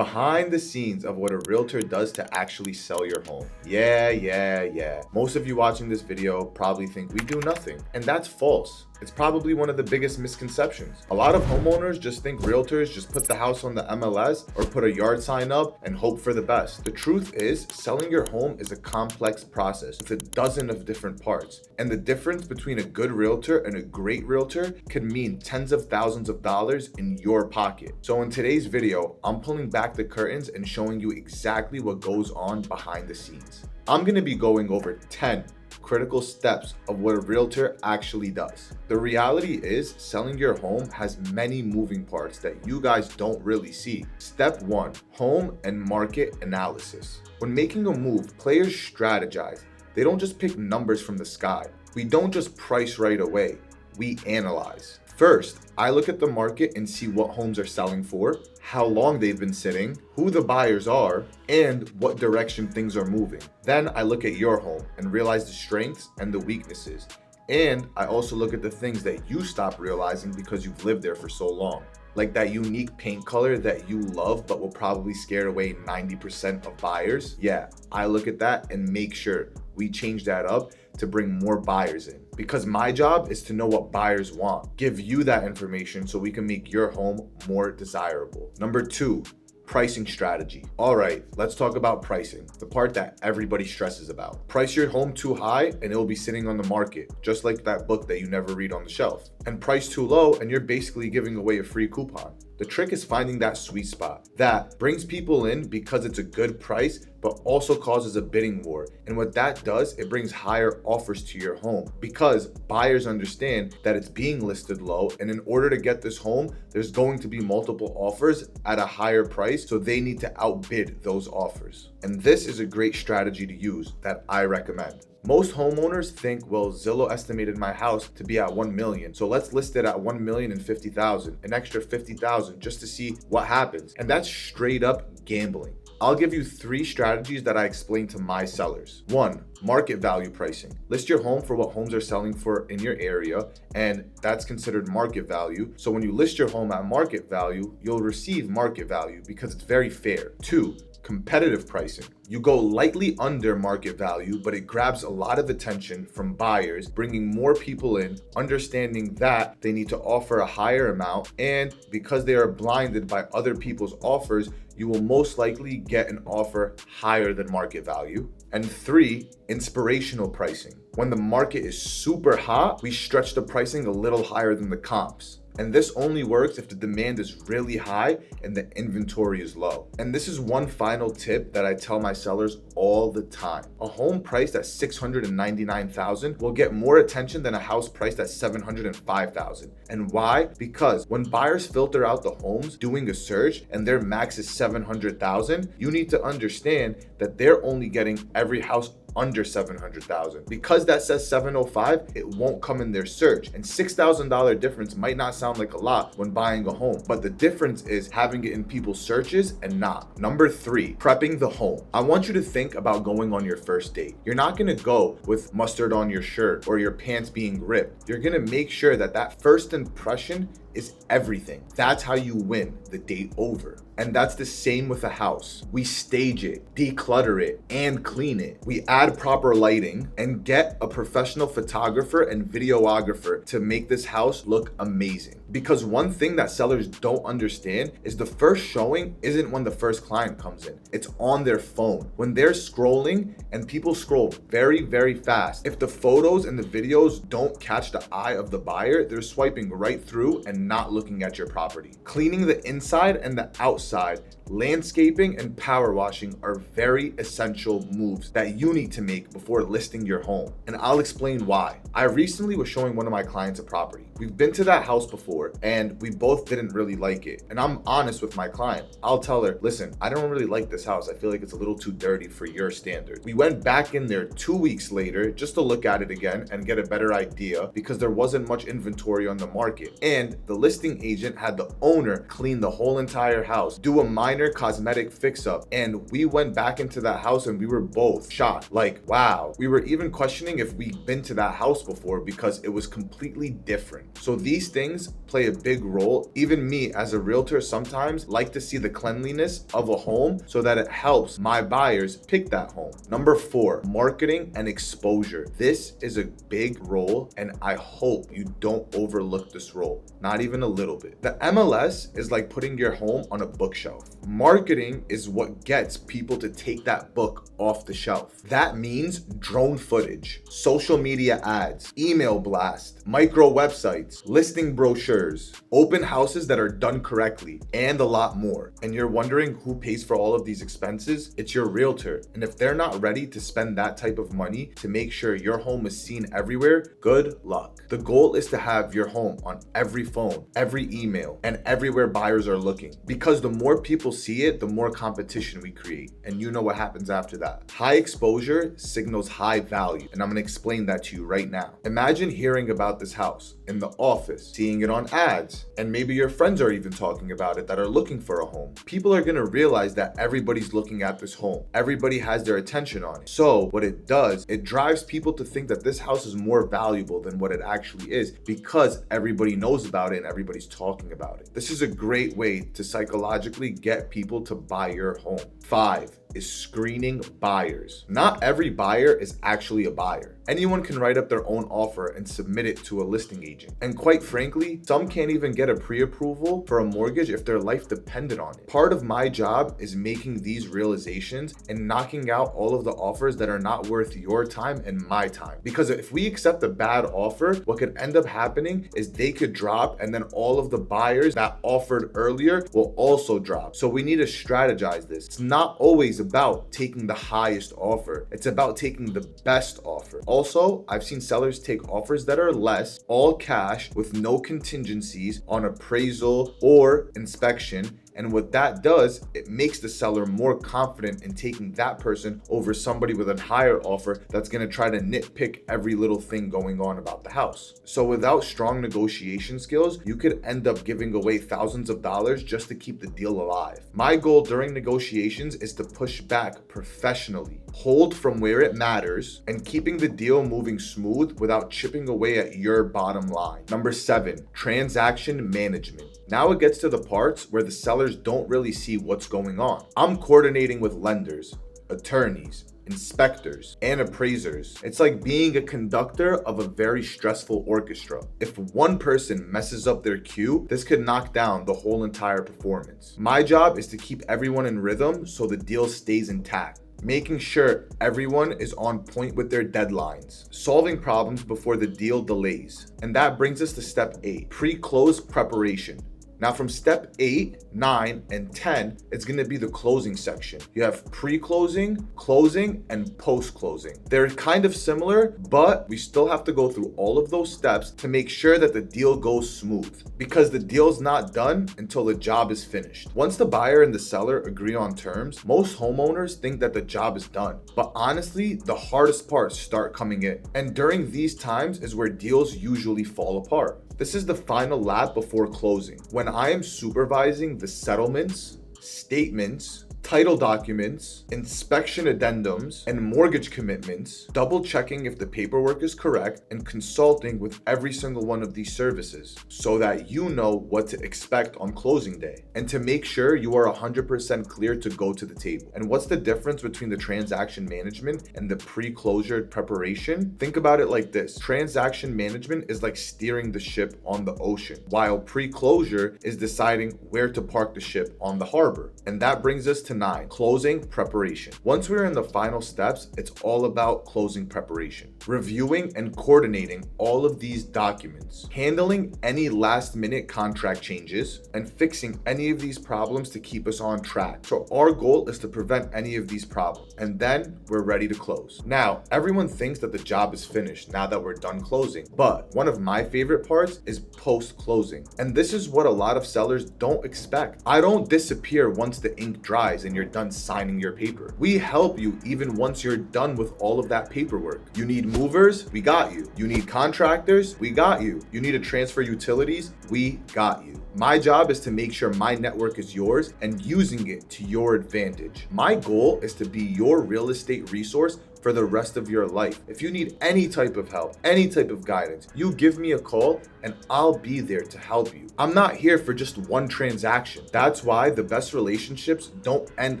Behind the scenes of what a realtor does to actually sell your home. Yeah. Most of you watching this video probably think we do nothing, and that's false. It's probably one of the biggest misconceptions. A lot of homeowners just think realtors just put the house on the MLS or put a yard sign up and hope for the best. The truth is, selling your home is a complex process with a dozen of different parts. And the difference between a good realtor and a great realtor can mean tens of thousands of dollars in your pocket. So in today's video, I'm pulling back the curtains and showing you exactly what goes on behind the scenes. I'm gonna be going over 10 critical steps of what a realtor actually does. The reality is, selling your home has many moving parts that you guys don't really see. Step 1, home and market analysis. When making a move, players strategize. They don't just pick numbers from the sky. We don't just price right away. We analyze. First, I look at the market and see what homes are selling for, how long they've been sitting, who the buyers are, and what direction things are moving. Then I look at your home and realize the strengths and the weaknesses. And I also look at the things that you stop realizing because you've lived there for so long. Like that unique paint color that you love but will probably scare away 90% of buyers. Yeah, I look at that and make sure we change that up to bring more buyers in. Because my job is to know what buyers want, give you that information so we can make your home more desirable. Number 2, pricing strategy. All right, let's talk about pricing, the part that everybody stresses about. Price your home too high and it will be sitting on the market, just like that book that you never read on the shelf. And price too low and you're basically giving away a free coupon. The trick is finding that sweet spot that brings people in because it's a good price, but also causes a bidding war. And what that does, it brings higher offers to your home because buyers understand that it's being listed low. And in order to get this home, there's going to be multiple offers at a higher price. So they need to outbid those offers. And this is a great strategy to use that I recommend. Most homeowners think, well, Zillow estimated my house to be at 1 million. So let's list it at 1,050,000, an extra 50,000 just to see what happens. And that's straight up gambling. I'll give you 3 strategies that I explain to my sellers. 1, market value pricing. List your home for what homes are selling for in your area, and that's considered market value. So when you list your home at market value, you'll receive market value because it's very fair. 2, competitive pricing. You go lightly under market value, but it grabs a lot of attention from buyers, bringing more people in, understanding that they need to offer a higher amount, and because they are blinded by other people's offers, you will most likely get an offer higher than market value. And 3, inspirational pricing. When the market is super hot, we stretch the pricing a little higher than the comps. And this only works if the demand is really high and the inventory is low. And this is one final tip that I tell my sellers all the time. A home priced at $699,000 will get more attention than a house priced at $705,000. And why? Because when buyers filter out the homes doing a search and their max is $700,000, you need to understand that they're only getting every house under $700,000. Because that says 705, it won't come in their search. And $6,000 difference might not sound like a lot when buying a home, but the difference is having it in people's searches and not. Number 3, prepping the home. I want you to think about going on your first date. You're not gonna go with mustard on your shirt or your pants being ripped. You're gonna make sure that that first impression is everything. That's how you win the date over. And that's the same with a house. We stage it, declutter it, and clean it. We add proper lighting and get a professional photographer and videographer to make this house look amazing. Because one thing that sellers don't understand is the first showing isn't when the first client comes in. It's on their phone. When they're scrolling, and people scroll very, very fast, if the photos and the videos don't catch the eye of the buyer, they're swiping right through and not looking at your property. Cleaning the inside and the outside, landscaping and power washing are very essential moves that you need to make before listing your home. And I'll explain why. I recently was showing one of my clients a property. We've been to that house before and we both didn't really like it. And I'm honest with my client. I'll tell her, listen, I don't really like this house. I feel like it's a little too dirty for your standard. We went back in there 2 weeks later just to look at it again and get a better idea because there wasn't much inventory on the market. And the listing agent had the owner clean the whole entire house, do a minor cosmetic fix-up, and we went back into that house and we were both shocked. Like, wow. We were even questioning if we'd been to that house before because it was completely different. So these things play a big role. Even me as a realtor sometimes like to see the cleanliness of a home so that it helps my buyers pick that home. Number 4, marketing and exposure. This is a big role and I hope you don't overlook this role, not even a little bit. The MLS is like putting your home on a bookshelf. Marketing is what gets people to take that book off the shelf. That means drone footage, social media ads, email blast, micro websites, listing brochures, open houses that are done correctly, and a lot more. And you're wondering who pays for all of these expenses? It's your realtor. And if they're not ready to spend that type of money to make sure your home is seen everywhere, good luck. The goal is to have your home on every phone, every email, and everywhere buyers are looking. Because the more people see it, the more competition we create. And you know what happens after that. High exposure signals high value. And I'm gonna explain that to you right now. Imagine hearing about this house in the office, seeing it on ads, and maybe your friends are even talking about it that are looking for a home. People are gonna realize that everybody's looking at this home. Everybody has their attention on it. So what it does, it drives people to think that this house is more valuable than what it actually is because everybody knows about it and everybody's talking about it. This is a great way to psychologically get people to buy your home. 5 is screening buyers. Not every buyer is actually a buyer. Anyone can write up their own offer and submit it to a listing agent. And quite frankly, some can't even get a pre-approval for a mortgage if their life depended on it. Part of my job is making these realizations and knocking out all of the offers that are not worth your time and my time. Because if we accept a bad offer, what could end up happening is they could drop and then all of the buyers that offered earlier will also drop. So we need to strategize this. It's not always about taking the highest offer. It's about taking the best offer. Also, I've seen sellers take offers that are less, all cash with no contingencies on appraisal or inspection. And what that does, it makes the seller more confident in taking that person over somebody with a higher offer that's going to try to nitpick every little thing going on about the house. So without strong negotiation skills, you could end up giving away thousands of dollars just to keep the deal alive. My goal during negotiations is to push back professionally, hold from where it matters, and keeping the deal moving smooth without chipping away at your bottom line. Number 7, transaction management. Now it gets to the parts where the sellers don't really see what's going on. I'm coordinating with lenders, attorneys, inspectors, and appraisers. It's like being a conductor of a very stressful orchestra. If one person messes up their cue, this could knock down the whole entire performance. My job is to keep everyone in rhythm so the deal stays intact. Making sure everyone is on point with their deadlines, solving problems before the deal delays. And that brings us to step 8, pre-close preparation. Now from step 8, 9, and 10, it's gonna be the closing section. You have pre-closing, closing, and post-closing. They're kind of similar, but we still have to go through all of those steps to make sure that the deal goes smooth, because the deal's not done until the job is finished. Once the buyer and the seller agree on terms, most homeowners think that the job is done. But honestly, the hardest parts start coming in. And during these times is where deals usually fall apart. This is the final lap before closing, when I am supervising the settlements, statements, title documents, inspection addendums, and mortgage commitments, double checking if the paperwork is correct, and consulting with every single one of these services so that you know what to expect on closing day and to make sure you are 100% clear to go to the table. And what's the difference between the transaction management and the pre-closure preparation? Think about it like this. Transaction management is like steering the ship on the ocean, while pre-closure is deciding where to park the ship on the harbor. And that brings us to 9, closing preparation. Once we're in the final steps, it's all about closing preparation. Reviewing and coordinating all of these documents, handling any last minute contract changes, and fixing any of these problems to keep us on track. So our goal is to prevent any of these problems, and then we're ready to close. Now, everyone thinks that the job is finished now that we're done closing, but one of my favorite parts is post-closing. And this is what a lot of sellers don't expect. I don't disappear once the ink dries and you're done signing your paper. We help you even once you're done with all of that paperwork. You need movers? We got you. You need contractors? We got you. You need to transfer utilities? We got you. My job is to make sure my network is yours and using it to your advantage. My goal is to be your real estate resource for the rest of your life. If you need any type of help, any type of guidance, you give me a call and I'll be there to help you. I'm not here for just one transaction. That's why the best relationships don't end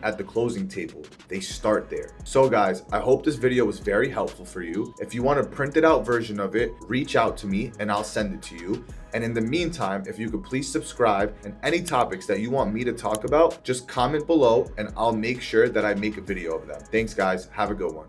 at the closing table. They start there. So guys, I hope this video was very helpful for you. If you want a printed out version of it, reach out to me and I'll send it to you. And in the meantime, if you could please subscribe, and any topics that you want me to talk about, just comment below and I'll make sure that I make a video of them. Thanks guys, have a good one.